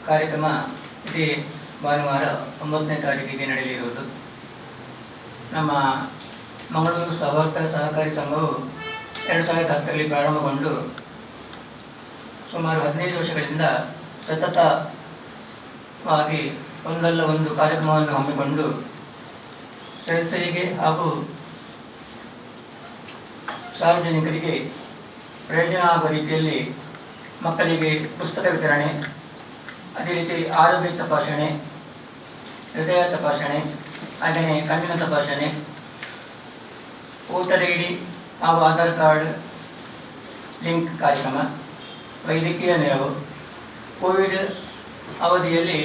ಕಾರ್ಯಕ್ರಮ ಇದೇ ಭಾನುವಾರ 9ನೇ ತಾರೀಕಿಗೆ ನಡೆಯಲಿರುವುದು. ನಮ್ಮ ಮಂಗಳೂರು ಸಹವರ್ತ ಸಹಕಾರಿ ಸಂಘವು 2010ರಲ್ಲಿ ಪ್ರಾರಂಭಗೊಂಡು ಸುಮಾರು 15 ವರ್ಷಗಳಿಂದ ಸತತವಾಗಿ ಒಂದಲ್ಲ ಒಂದು ಕಾರ್ಯಕ್ರಮವನ್ನು ಹಮ್ಮಿಕೊಂಡು ಸದಸ್ಯರಿಗೆ ಹಾಗೂ ಸಾರ್ವಜನಿಕರಿಗೆ ಪ್ರಯೋಜನ ಆಗುವ ರೀತಿಯಲ್ಲಿ ಮಕ್ಕಳಿಗೆ ಪುಸ್ತಕ ವಿತರಣೆ, ಅದೇ ರೀತಿ ಆರೋಗ್ಯ ತಪಾಸಣೆ, ಹೃದಯ ತಪಾಸಣೆ, ಹಾಗೆಯೇ ಕಣ್ಣಿನ ತಪಾಸಣೆ, ವೋಟರ್ ಐಡಿ ಹಾಗೂ ಆಧಾರ್ ಕಾರ್ಡ್ ಲಿಂಕ್ ಕಾರ್ಯಕ್ರಮ, ವೈದ್ಯಕೀಯ ನೆರವು, ಕೋವಿಡ್ ಅವಧಿಯಲ್ಲಿ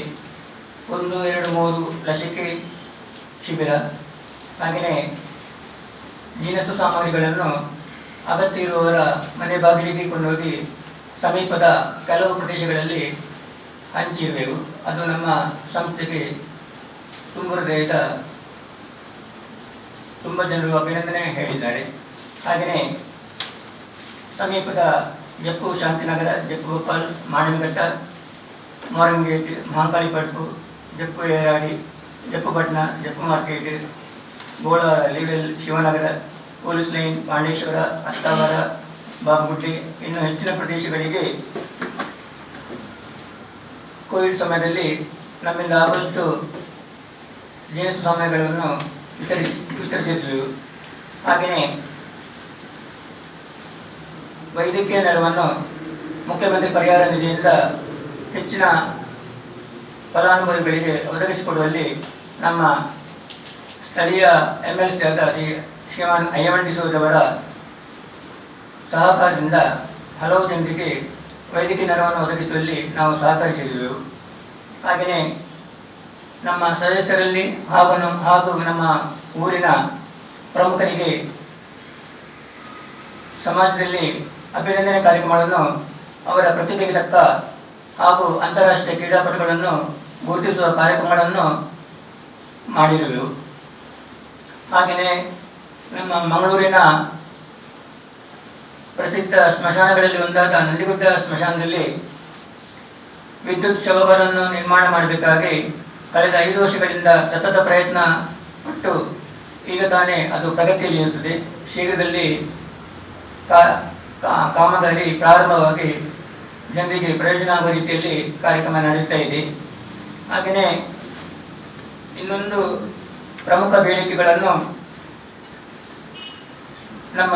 1, 2, 3 ಲಸಿಕೆ ಶಿಬಿರ, ಹಾಗೆಯೇ ಜೀನಸ್ಸು ಸಾಮಗ್ರಿಗಳನ್ನು ಅಗತ್ಯ ಇರುವವರ ಮನೆ ಬಾಗಿಲಿಗೆ ಕೊಂಡೋಗಿ ಸಮೀಪದ ಕೆಲವು ಪ್ರದೇಶಗಳಲ್ಲಿ ಹಂಚಿರುವೆವು. ಅದು ನಮ್ಮ ಸಂಸ್ಥೆಗೆ ತುಂಬ ಜನರು ಅಭಿನಂದನೆ ಹೇಳಿದ್ದಾರೆ. ಹಾಗೆಯೇ ಸಮೀಪದ ಜಪ್ಪು ಶಾಂತಿನಗರ, ಜಪ್ಪು ಗೋಪಾಲ್, ಮಾಣಿಮಘಟ್ಟ, ಮಾರಂಗೇಟ್, ಮಹಾಕಾಳಿಪಟ್ಟು, ಜಪ್ಪು ಏರಾಡಿ, ಜಪ್ಪು ಪಟ್ಟಣ, ಜಪ್ಪು ಮಾರ್ಕೆಟ್, ಗೋಳ, ಲಿವೆಲ್, ಶಿವನಗರ, ಪೊಲೀಸ್ ಲೈನ್, ಪಾಂಡೇಶ್ವರ, ಅತ್ತಾವರ, ಬಾಬುಗುಡ್ಡೆ ಇನ್ನು ಹೆಚ್ಚಿನ ಪ್ರದೇಶಗಳಿಗೆ ಕೋವಿಡ್ ಸಮಯದಲ್ಲಿ ನಮ್ಮಿಂದ ಆಗುವಷ್ಟು ಜೀನಸ್ಸು ಸಾಮಗ್ರಿಗಳನ್ನು ವಿತರಿಸಿದ್ದೆವು. ಹಾಗೆಯೇ ವೈದ್ಯಕೀಯ ನೆರವನ್ನು ಮುಖ್ಯಮಂತ್ರಿ ಪರಿಹಾರ ನಿಧಿಯಿಂದ ಹೆಚ್ಚಿನ ಫಲಾನುಭವಿಗಳಿಗೆ ಒದಗಿಸಿಕೊಡುವಲ್ಲಿ ನಮ್ಮ ಸ್ಥಳೀಯ MLC ಆದ ಶ್ರೀಮಾನ್ ಅಯ್ಯಮನ್ ಡಿಸೋಜ್ ಅವರ ಸಹಕಾರದಿಂದ ಹಲವು ಜನರಿಗೆ ವೈದ್ಯಕೀಯ ನೆರವನ್ನು ಒದಗಿಸುವಲ್ಲಿ ನಾವು ಸಹಕರಿಸಿದೆವು. ಹಾಗೆಯೇ ನಮ್ಮ ಸದಸ್ಯರಲ್ಲಿ ಹಾಗೂ ನಮ್ಮ ಊರಿನ ಪ್ರಮುಖರಿಗೆ ಸಮಾಜದಲ್ಲಿ ಅಭಿನಂದನೆ ಕಾರ್ಯಕ್ರಮಗಳನ್ನು, ಅವರ ಪ್ರತಿಭೆಗೆ ತಕ್ಕ ಹಾಗೂ ಅಂತಾರಾಷ್ಟ್ರೀಯ ಕ್ರೀಡಾಪಟುಗಳನ್ನು ಗುರುತಿಸುವ ಕಾರ್ಯಕ್ರಮಗಳನ್ನು ಮಾಡಿರುವೆವು. ಹಾಗೆಯೇ ನಮ್ಮ ಮಂಗಳೂರಿನ ಪ್ರಸಿದ್ಧ ಸ್ಮಶಾನಗಳಲ್ಲಿ ಒಂದಾದ ನಂದಿಗುಡ್ಡ ಸ್ಮಶಾನದಲ್ಲಿ ವಿದ್ಯುತ್ ಶವಗಳನ್ನು ನಿರ್ಮಾಣ ಮಾಡಬೇಕಾಗಿ ಕಳೆದ 5 ವರ್ಷಗಳಿಂದ ಸತತ ಪ್ರಯತ್ನ ಪಟ್ಟು ಈಗ ತಾನೇ ಅದು ಪ್ರಗತಿಯಲ್ಲಿ ಇರುತ್ತದೆ. ಶೀಘ್ರದಲ್ಲಿ ಕಾಮಗಾರಿ ಪ್ರಾರಂಭವಾಗಿ ಜನರಿಗೆ ಪ್ರಯೋಜನ ಆಗುವ ರೀತಿಯಲ್ಲಿ ಕಾರ್ಯಕ್ರಮ ನಡೆಯುತ್ತಾ ಇದೆ. ಹಾಗೆಯೇ ಇನ್ನೊಂದು ಪ್ರಮುಖ ಬೇಡಿಕೆಗಳನ್ನು ನಮ್ಮ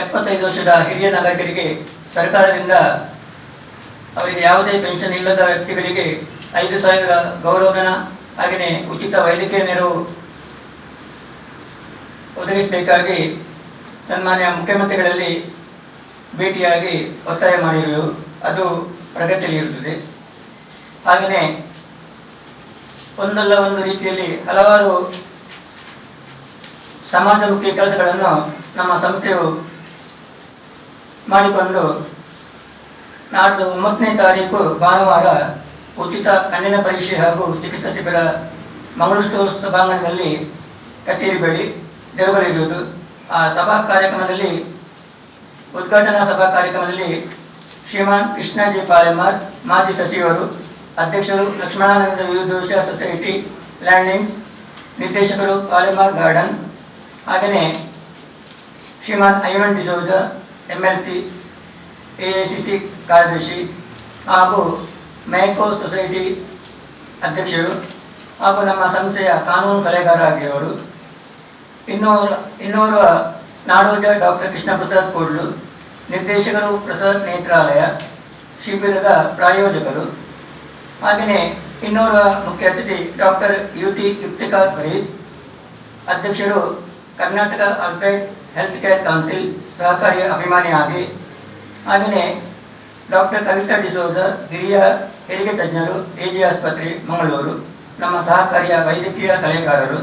75 ವರ್ಷದ ಹಿರಿಯ ನಾಗರಿಕರಿಗೆ ಸರ್ಕಾರದಿಂದ ಅವರಿಗೆ ಯಾವುದೇ ಪೆನ್ಷನ್ ಇಲ್ಲದ ವ್ಯಕ್ತಿಗಳಿಗೆ 5,000 ಗೌರವಧನ, ಹಾಗೆಯೇ ಉಚಿತ ವೈದ್ಯಕೀಯ ನೆರವು ಒದಗಿಸಬೇಕಾಗಿ ಸನ್ಮಾನ್ಯ ಮುಖ್ಯಮಂತ್ರಿಗಳಲ್ಲಿ ಭೇಟಿಯಾಗಿ ಒತ್ತಾಯ ಮಾಡಿರುವುದು. ಅದು ಪ್ರಗತಿಯಲ್ಲಿ ಇರುತ್ತದೆ. ಹಾಗೆಯೇ ಒಂದಲ್ಲ ಒಂದು ರೀತಿಯಲ್ಲಿ ಹಲವಾರು ಸಮಾಜಮುಖಿ ಕೆಲಸಗಳನ್ನು ನಮ್ಮ ಸಂಸ್ಥೆಯು ಮಾಡಿಕೊಂಡು ನಾಡ್ದು 9ನೇ ತಾರೀಕು ಭಾನುವಾರ ಉಚಿತ ಕಣ್ಣಿನ ಪರೀಕ್ಷೆ ಹಾಗೂ ಚಿಕಿತ್ಸಾ ಶಿಬಿರ ಮಂಗಳೂರು ಸ್ಟೋರ್ಸ್ ಸಭಾಂಗಣದಲ್ಲಿ ಕಚೇರಿ ಬಳಿ ಜರುಗಲಿರುವುದು. ಆ ಉದ್ಘಾಟನಾ ಸಭಾ ಕಾರ್ಯಕ್ರಮದಲ್ಲಿ ಶ್ರೀಮಾನ್ ಕೃಷ್ಣಾಜಿ ಪಾಲೆಮಾರ್, ಮಾಜಿ ಸಚಿವರು, ಅಧ್ಯಕ್ಷರು, ಲಕ್ಷ್ಮಣಾನಂದ ವಿವಿಧೋಶ ಸೊಸೈಟಿ ಲ್ಯಾಂಡಿಂಗ್ಸ್, ನಿರ್ದೇಶಕರು, ಪಾಲೆಮಾರ್ ಗಾರ್ಡನ್, ಹಾಗೆಯೇ ಶ್ರೀಮಾನ್ ಅಯ್ಯಮನ್ ಡಿಸೋಜ, MLC, AICC ಕಾರ್ಯದರ್ಶಿ ಹಾಗೂ ಮೈಕೋ ಸೊಸೈಟಿ ಅಧ್ಯಕ್ಷರು ಹಾಗೂ ನಮ್ಮ ಸಂಸ್ಥೆಯ ಕಾನೂನು ಸಲಹೆಗಾರ ಆಗಿರುವರು. ಇನ್ನೋರ್ವ ನಾಡೋಜ ಡಾಕ್ಟರ್ ಕೃಷ್ಣ ಪ್ರಸಾದ್ ಕೂಡ್ಲು, ನಿರ್ದೇಶಕರು, ಪ್ರಸಾದ್ ನೇತ್ರಾಲಯ, ಶಿಬಿರದ ಪ್ರಾಯೋಜಕರು. ಹಾಗೆಯೇ ಇನ್ನೋರ್ವ ಮುಖ್ಯ ಅತಿಥಿ ಡಾಕ್ಟರ್ UT ಯುಕ್ತಿಕಾರ್ ಫರೀದ್, ಅಧ್ಯಕ್ಷರು, Karnataka allied health care council ಸಹಕಾರಿ ಅಭಿಮಾನಿಯಾಗಿ. ಹಾಗೆಯೇ ಡಾಕ್ಟರ್ ಕವಿತಾ ಡಿಸೋಜ, ಹಿರಿಯ ಹೆರಿಗೆ ತಜ್ಞರು, AG ಆಸ್ಪತ್ರೆ ಮಂಗಳೂರು, ನಮ್ಮ ಸಹಕಾರಿಯ ವೈದ್ಯಕೀಯ ಸಲಹೆಗಾರರು.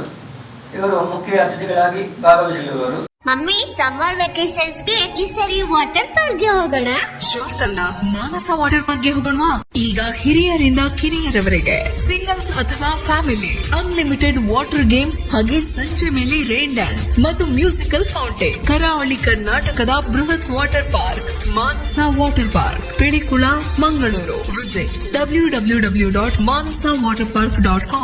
ಇವರು ಮುಖ್ಯ ಅತಿಥಿಗಳಾಗಿ ಭಾಗವಹಿಸಲಿರುವರು. ಮಮ್ಮಿ, ಸಮ್ಮರ್ ವೆಕೇಶನ್ಸ್ ಗೆ ಈ ಸರಿ ವಾಟರ್ ಪಾರ್ಕ್ ಗೆ ಹೋಗೋಣ. ಶೋರ್ಟಲ್ಲ, ಮಾನಸ ವಾಟರ್ ಪಾರ್ಕ್ ಗೆ ಹೋಗೋಣ. ಈಗ ಹಿರಿಯರಿಂದ ಕಿರಿಯರವರೆಗೆ ಸಿಂಗಲ್ಸ್ ಅಥವಾ ಫ್ಯಾಮಿಲಿ ಅನ್ಲಿಮಿಟೆಡ್ ವಾಟರ್ ಗೇಮ್ಸ್ ಹಾಗೆ ಸಂಜೆ ಮೇಲೆ ರೈನ್ ಡ್ಯಾನ್ಸ್ ಮತ್ತು ಮ್ಯೂಸಿಕಲ್ ಫೌಂಟೇನ್. ಕರಾವಳಿ ಕರ್ನಾಟಕದ ಬೃಹತ್ water park Manasa water park, Pilikula, Mangaluru. Visit www.manasawaterpark.com.